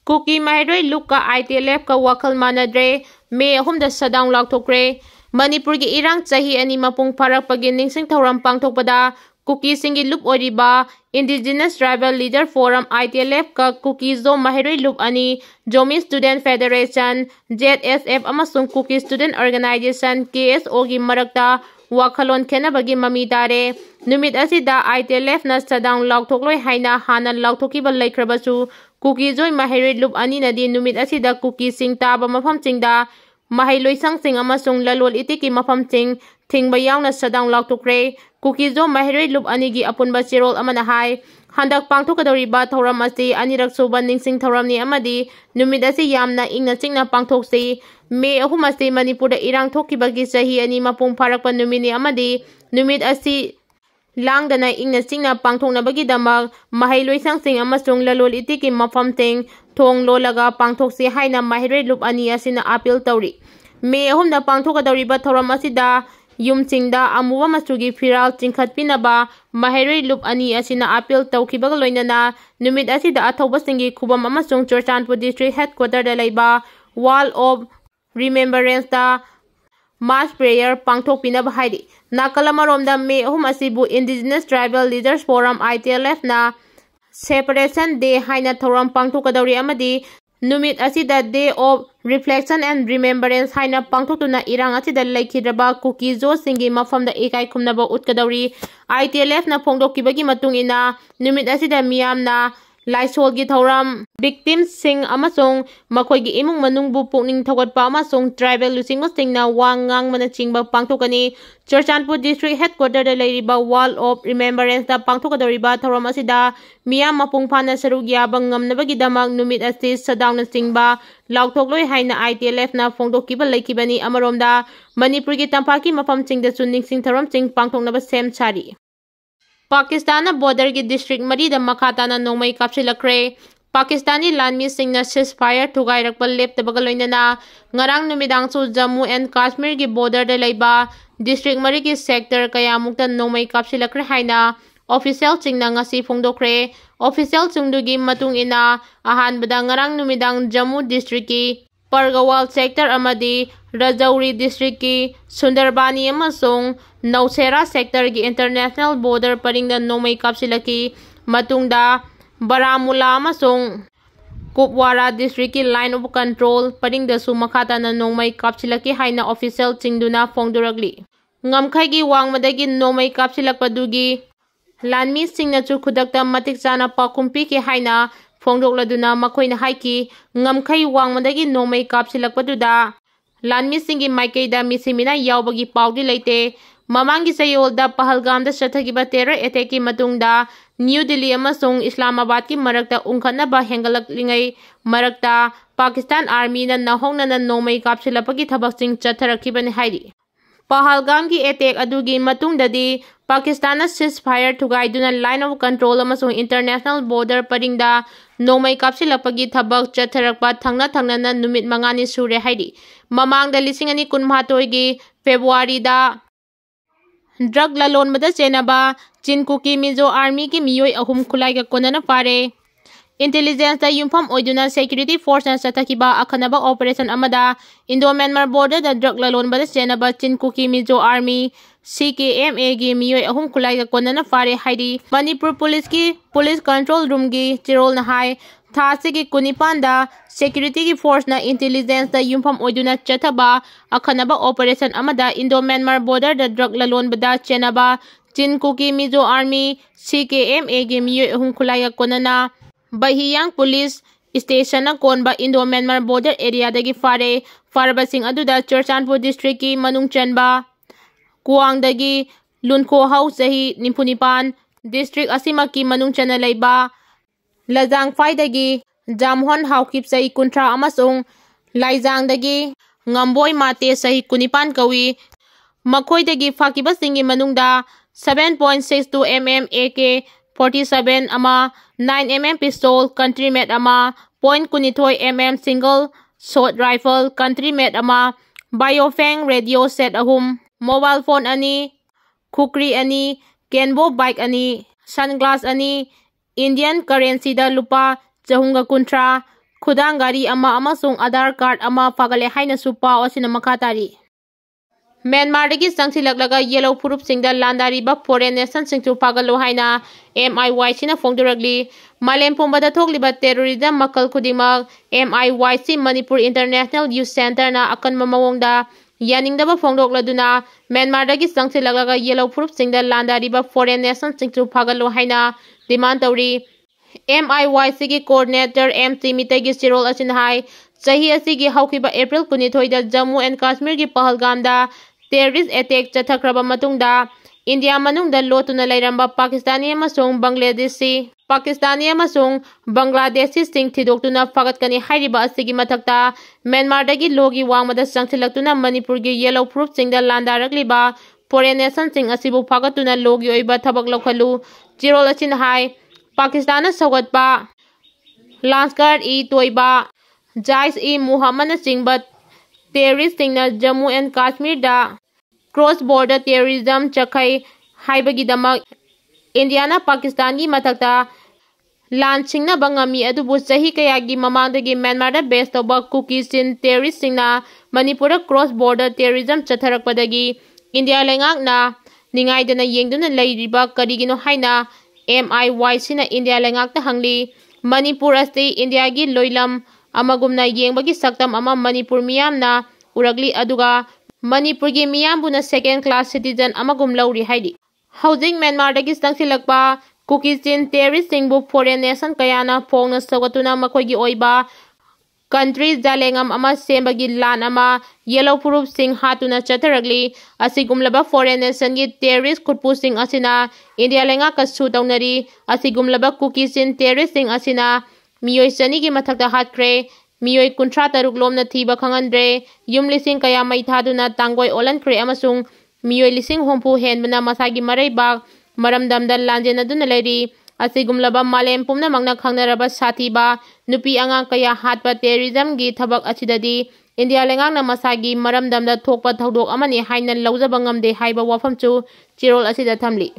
Kuki Mase Look ka ITLF ka wakal manadre May 3 da sadang laukthokre Manipur gi irang chahi ani mapung pharakpagi ningsing thoram pangthokpada Kuki singi loop oriba Indigenous Tribal Leader Forum ITLF ka Kuki Zo Mase Loop ani Zomi Student Federation ZSF amasung Kuki Student Organization KSO gi marakta wakhalon khenabagi mami tare numit asida ITLF na sadang lauktokloi haina hana lauktokiba laikrabasu Kuki Zo Mase Loop ani nadi numit asida Kuki sing taba mafam singda Mahailoi sangsing amasung lalol itiki mafam sing thingba yauna sadang lauktukre Kuki Zo Mase Loop anigi apunba chirol amana hai handak pangthokadoriba thoram asi anirak suba ningsing thoram ni amadi numit asi yamna ingna chingna pangthokse May 3 asi Manipur da irang thokibagi chahi ani mapung pharakpa numini amadi numit asi langdana ingna chingna pangthoknabagi damak mahailoi sangsing amasung lalol itiki mafam ting thong lolaga pangthokse haina Mase Loop ani asina appeal tawri May 3 da pangthokadoriba thoram asida yumchingda amuwa masugi firal chingkhatpinaba Mase Loop ani asina appeal tawkibaga loinana numit asida athoba singi khubam amasung Chenfam District Headquarter da laiba Wall of Remembrance da mass prayer pangthokpinaba haidi nakalamaromda May 3 asibu Indigenous Tribal Leaders Forum ITLF na Separation Day haina thoram pangthokadori amadi numit asida Day of Reflection and Remembrance haina pangthokuna irang asida laikhidraba Kuki Zo singi mafamda ekai khumnaba utkadori ITLF na phongdokibagi matungina numit asida miyamna Laisolgi thoram victims sing amasung makoigi imung manungbu pukning thogatpa amasung tribal lusingo singna wangang mana chingba pangthokani Chenfam District Headquarter da leiriba Wall of Remembrance da pangthokadoriba thoram asida miyam mapung phana sarug yabang ngamnabagi damak numit asi sadangna singba lauktokloi haina ITLF na phongdokiba laikibani amaromda Manipur gi tampaki mafam chingda chuningsing thoram ching pangthoknaba sem chari Pakistan border ki district mari da makhatana nongmai kapsilakre Pakistani lanmi singna ceasefire thugairakpa leptabaga loinana ngarang numidang chu Jammu and Kashmir ki border da laiba district mari ki sector kayamukta nongmai kapsilakre haina official chingna ngasi phongdokre official chungdugi matung ina ahanbada ngarang numidang Jammu district ki Pargawal sector amadi Rajouri district ki Sundarbani amasung Nausera sector ki international border paringda nongmai kapsilaki matungda Baramula amasung Kupwara district ki line of control paringda su makhatana nongmai kapsilaki haina official chingduna phongduragli ngamkhai gi wangmadagi nongmai kapsilakpadugi lanmi singna chu khudakta matik chana pakumpi ki haina phongdokladuna makoina haiki ngamkhai wangmadagi nongmai kapsilakpaduda lanmi singi maikeida misimina yaubagi paudi leite mamangi sayolda Pahalgamda chathagiba terror attack ki matungda New Delhi amasung Islamabad ki marakta ungkhatnaba hengalaklingai marakta Pakistan Army na nahongnana nongmai kapsilapagi thabaksing chatharakibani haidi Pahalgam ki attack adugi matungdadi Pakistan na ceasefire thugaiduna line of control amasung international border paringda nongmai kapsilapagi thabak chatharakpa thangna numit mangani sure haidi mamangda 2023 gi February da drug lalon mada chenaba Chin Kuki Mase Army ki miyoi ahum khulai ga konana pare intelligence da yumpham oiduna security force na sathakiba akhanaba operation amada Indo Myanmar border da drug lalon mada chenaba Chin Kuki Mase Army CKMA gi miyoi ahum khulai ga konana pare haidi Manipur police ki police control room gi chirol na hai Thasi ki kunipanda security ki force na intelligence da yumpham oiduna chathaba akhanaba operation amada Indo Myanmar border da drug lalon bada chenaba Chin Kuki Mase Army CKMA gi miyoi ahum khulai ga konana Bahiyang police station na konba Indo Myanmar border area dagi farabasing aduda Chenfam district ki manung chenba Kuang dagi Lunkho house sahi nimpunipan district asima ki manung chana laiba Lajang Faidagi Jamhon Haukip Sahi Kuntra amasung Laijang dagi Ngamboi Mate Sahi Kunipan Kawi Makoidagi Fakiba Singi Manungda 7.62 mm AK-47 ama 9 mm pistol country made ama .kunithoi mm single shot rifle country made ama Biofang radio set ahum mobile phone ani Kukri ani Kenbo bike ani sunglass ani Indian currency da lupa 400 ꯈꯨꯗꯥꯡ ꯒꯥꯔꯤ ꯑꯃ ꯑꯃꯁꯨꯡ Aadhaar card ꯑꯃ ꯐꯥꯒꯠꯂꯦ ꯍꯥꯏꯅꯁꯨ ꯄꯥꯎ ꯑꯁꯤꯅ ꯃꯈꯥ ꯇꯥꯔꯤ꯫ ꯃ꯭ꯌꯥꯟꯃꯥꯔꯗꯒꯤ ꯆꯪꯁꯤꯜꯂꯛꯂꯒ ꯌꯦꯜꯂꯧ ꯐꯨꯔꯨꯞꯁꯤꯡꯗ ꯂꯥꯟꯗꯥꯔꯤꯕ foreign ꯅꯦꯁꯟꯁꯤꯡꯁꯨ ꯐꯥꯒꯠꯂꯨ ꯍꯥꯏꯅ MIYCꯅ ꯐꯣꯡꯗꯣꯔꯛꯂꯤ꯫ ꯃꯥꯂꯦꯝ ꯄꯨꯝꯕꯗ ꯊꯣꯛꯂꯤꯕ ꯇꯦꯔꯣꯔꯤꯖꯝ ꯃꯈꯜ ꯈꯨꯗꯤꯡꯃꯛ MIYC ꯃꯅꯤꯄꯨꯔ ꯏꯟꯇꯔꯅꯦꯁꯅꯦꯜ ꯌꯨꯊ ꯁꯦꯟꯇꯔꯅ ꯑꯀꯟꯕ ꯃꯑꯣꯡꯗ ꯌꯥꯅꯤꯡꯗꯕ ꯐꯣꯡꯗꯣꯛꯂꯗꯨꯅ ꯃ꯭ꯌꯥꯟꯃꯥꯔꯗꯒꯤ ꯆꯪꯁꯤꯜꯂꯛꯂꯒ ꯌꯦꯜꯂꯧ ꯐꯨꯔꯨꯞꯁꯤꯡꯗ ꯂꯥꯟꯗꯥꯔꯤꯕ ꯐꯣꯔꯦꯟ ꯅꯦꯁꯟꯁꯤꯡꯁꯨ ꯐꯥꯒꯠꯂꯨ ꯍꯥꯏꯅ ꯗꯤꯃꯥꯟ ꯇꯧꯔꯤ꯫ MIYCꯒꯤ ꯀꯣꯑꯣꯔꯗꯤꯅꯦꯇꯔ MC ꯃꯤꯇꯩꯒꯤ ꯆꯤꯔꯣꯜ ꯑꯁꯤꯅ ꯍꯥꯏ ꯆꯍꯤ ꯑꯁꯤꯒꯤ ꯍꯧꯈꯤꯕ ꯑꯦꯄ꯭ꯔꯤꯜ 22ꯗ ꯖꯝꯃꯨ ꯑꯦꯟड ꯀꯥꯁꯃꯤꯔꯒꯤ ꯄꯍꯜꯒꯥꯝꯗ ꯇꯦꯔꯣꯔꯤꯁꯠ ꯑꯦꯇꯦꯛ ꯆꯠꯊꯈ꯭ꯔꯕ ꯃꯇꯨꯡꯗ ꯏꯟꯗꯤꯌꯥ ꯃꯅꯨꯡꯗ ꯂꯣꯠꯇꯨꯅ ꯂꯩꯔꯝꯕ ꯄꯥꯀꯤꯁꯇꯥꯅꯤ ꯑꯃꯁꯨꯡ ꯕꯪꯒ꯭ꯂꯥꯗꯦꯁꯤꯁꯤꯡ ꯊꯤꯗꯣꯛꯇꯨꯅ ꯐꯥꯒꯠꯀꯅꯤ ꯍꯥꯏꯔꯤꯕ ꯑꯁꯤꯒꯤ ꯃꯊꯛꯇ ꯃ꯭ꯌꯥꯟꯃꯥꯔꯗꯒꯤ ꯂꯣꯒꯤ ꯋꯥꯡꯃꯗ ꯆꯪꯁꯤꯜꯂꯛꯇꯨꯅ ꯃꯅꯤꯄꯨꯔꯒꯤ ꯌꯦꯜꯂꯧ ꯐꯨꯔꯨꯞꯁꯤꯡꯗ ꯂꯥꯟꯗꯥꯔꯛꯂꯤꯕ ꯐꯣꯔꯦꯟ ꯅꯦꯁꯟꯁꯤꯡ ꯑꯁꯤꯕꯨ ꯐꯥꯒꯠꯇꯨꯅ ꯂꯣꯒꯤ ꯑꯣꯏꯕ ꯊꯕꯛ ꯂꯧꯈꯠꯂꯨ꯫ ꯆꯤꯔꯣꯜ ꯑꯁꯤꯅ ꯍꯥꯏ ꯄꯥꯀꯤꯁꯇꯥꯟꯅ ꯁꯧꯒꯠꯄ ꯂꯥꯟꯁꯀꯔ-ꯏ-ꯇꯣꯏꯕꯥ, ꯖꯥꯏꯁ-ꯏ-ꯃꯨꯍꯝꯃꯗꯅꯆꯤꯡꯕ ꯇꯦꯔꯣꯔꯤꯁꯠꯁꯤꯡꯅ ꯖꯝꯃꯨ ꯑꯦꯟड ꯀꯥꯁꯃꯤꯔꯗ ꯀ꯭ꯔꯣꯁ ꯕꯣꯔꯗꯔ ꯇꯦꯔꯣꯔꯤꯖꯝ ꯆꯠꯈꯩ ꯍꯥꯏꯕꯒꯤꯗꯃꯛ ꯏꯟꯗꯤꯌꯥꯅ ꯄꯥꯀꯤꯁꯇꯥꯟꯒꯤ ꯃꯊꯛꯇ ꯂꯥꯟ ꯁꯤꯡꯅꯕ ꯉꯝꯃꯤ ꯑꯗꯨꯕꯨ ꯆꯍꯤ ꯀꯌꯥꯒꯤ ꯃꯃꯥꯡꯗꯒꯤ ꯃ꯭ꯌꯥꯟꯃꯥꯔꯗ ꯕꯦꯖ ꯇꯧꯕ ꯀꯨꯀꯤ ꯆꯤꯟ ꯇꯦꯔꯣꯔꯤꯁꯠꯁꯤꯡꯅ ꯃꯅꯤꯄꯨꯔꯗ ꯀ꯭ꯔꯣꯁ ꯕꯣꯔꯗꯔ ꯇꯦꯔꯣꯔꯤꯖꯝ ꯆꯠꯊꯔꯛꯄꯗꯒꯤ ꯏꯟꯗꯤꯌꯥ ꯂꯩꯉꯥꯛꯅ ꯅꯤꯡꯉꯥꯏꯗꯅ ꯌꯦꯡꯗꯨꯅ ꯂꯩꯔꯤꯕ ꯀꯔꯤꯒꯤꯅꯣ ꯍꯥꯏꯅ MIYCꯅ ꯏꯟꯗꯤꯌꯥ ꯂꯩꯉꯥꯛꯇ ꯍꯪꯂꯤ꯫ ꯃꯅꯤꯄꯨꯔ ꯑꯁꯤ ꯏꯟꯗꯤꯌꯥꯒꯤ ꯂꯣꯏꯂꯝ ꯑꯃꯒꯨꯝꯅ ꯌꯦꯡꯕꯒꯤ ꯁꯛꯇꯝ ꯑꯃ ꯃꯅꯤꯄꯨꯔ ꯃꯤꯌꯥꯝꯅ ꯎꯔꯛꯂꯤ ꯑꯗꯨꯒ ꯃꯅꯤꯄꯨꯔꯒꯤ ꯃꯤꯌꯥꯝꯕꯨꯅ ꯁꯦꯀꯦꯟ ꯀ꯭ꯂꯥꯁ ꯁꯤꯇꯤꯖꯟ ꯑꯃꯒꯨꯝ ꯂꯧꯔꯤ ꯍꯥꯏꯔꯤ꯫ ꯍꯧꯖꯤꯛ ꯃ꯭ꯌꯥꯟꯃꯥꯔꯗꯒꯤ ꯆꯪꯁꯤꯜꯂꯛꯄ ꯀꯨꯀꯤ ꯆꯤꯟ ꯇꯦꯔꯣꯔꯤꯁꯠꯁꯤꯡꯕꯨ ꯐꯣꯔꯦꯟ ꯅꯦꯁꯟ ꯀꯌꯥꯅ ꯐꯣꯡꯅ ꯁꯧꯒꯠꯇꯨꯅ ꯃꯈꯣꯏꯒꯤ ꯑꯣꯏꯕ ꯀꯟꯇ꯭ꯔꯤ ꯖꯥꯂꯦꯡꯉꯝ ꯑꯃ ꯁꯦꯝꯕꯒꯤ ꯂꯥꯟ ꯑꯃ ꯌꯦꯜꯂꯧ ꯐꯨꯔꯨꯞꯁꯤꯡ ꯍꯥꯠꯇꯨꯅ ꯆꯠꯊꯔꯛꯂꯤ꯫ ꯑꯁꯤꯒꯨꯝꯂꯕ ꯐꯣꯔꯦꯟ ꯅꯦꯁꯟꯒꯤ ꯇꯦꯔꯣꯔꯤꯁꯠ ꯈꯨꯠꯄꯨꯁꯤꯡ ꯑꯁꯤꯅ ꯏꯟꯗꯤꯌꯥ ꯂꯩꯉꯥꯛꯀ ꯁꯨ ꯇꯧꯅꯔꯤ꯫ ꯑꯁꯤꯒꯨꯝꯂꯕ ꯀꯨꯀꯤ ꯆꯤꯟ ꯇꯦꯔꯣꯔꯤꯁꯠꯁꯤꯡ ꯑꯁꯤꯅ ꯃꯤꯑꯣꯏ 200ꯒꯤ ꯃꯊꯛꯇ ꯍꯥꯠꯈ꯭ꯔꯦ, ꯃꯤꯑꯣꯏ 33 ꯂꯣꯝꯅ ꯊꯤꯕ ꯈꯪꯍꯟꯗ꯭ꯔꯦ, ꯌꯨꯝ ꯂꯤꯁꯤꯡ ꯀꯌꯥ ꯃꯩ ꯊꯥꯗꯨꯅ ꯇꯥꯡꯒꯣꯏ ꯑꯣꯜꯍꯟꯈ꯭ꯔꯦ ꯑꯃꯁꯨꯡ ꯃꯤꯑꯣꯏ 70,000 ꯍꯦꯟꯕꯅ ꯃꯁꯥꯒꯤ ꯃꯔꯩꯕꯥꯛ ꯃꯔꯝꯗꯝꯗ ꯂꯥꯟꯖꯦꯟꯅꯗꯨꯅ ꯂꯩꯔꯤ꯫ ꯑꯁꯤꯒꯨꯝꯂꯕ ꯃꯥꯂꯦꯝ ꯄꯨꯝꯅꯃꯛꯅ ꯈꯪꯅꯔꯕ ꯁꯥꯊꯤꯕ ꯅꯨꯄꯤ ꯑꯉꯥꯡ ꯀꯌꯥ ꯍꯥꯠꯄ ꯇꯦꯔꯣꯔꯤꯖꯝꯒꯤ ꯊꯕꯛ ꯑꯁꯤꯗꯗꯤ ꯏꯟꯗꯤꯌꯥ ꯂꯩꯉꯥꯛꯅ ꯃꯁꯥꯒꯤ ꯃꯔꯝꯗꯝꯗ ꯊꯣꯛꯄ ꯊꯧꯗꯣꯛ ꯑꯃꯅꯤ ꯍꯥꯏꯅ ꯂꯧꯖꯕ ꯉꯝꯗꯦ ꯍꯥꯏꯕ ꯋꯥꯐꯝꯁꯨ ꯆꯤꯔꯣꯜ ꯑꯁꯤꯗ ꯊꯝꯂꯤ꯫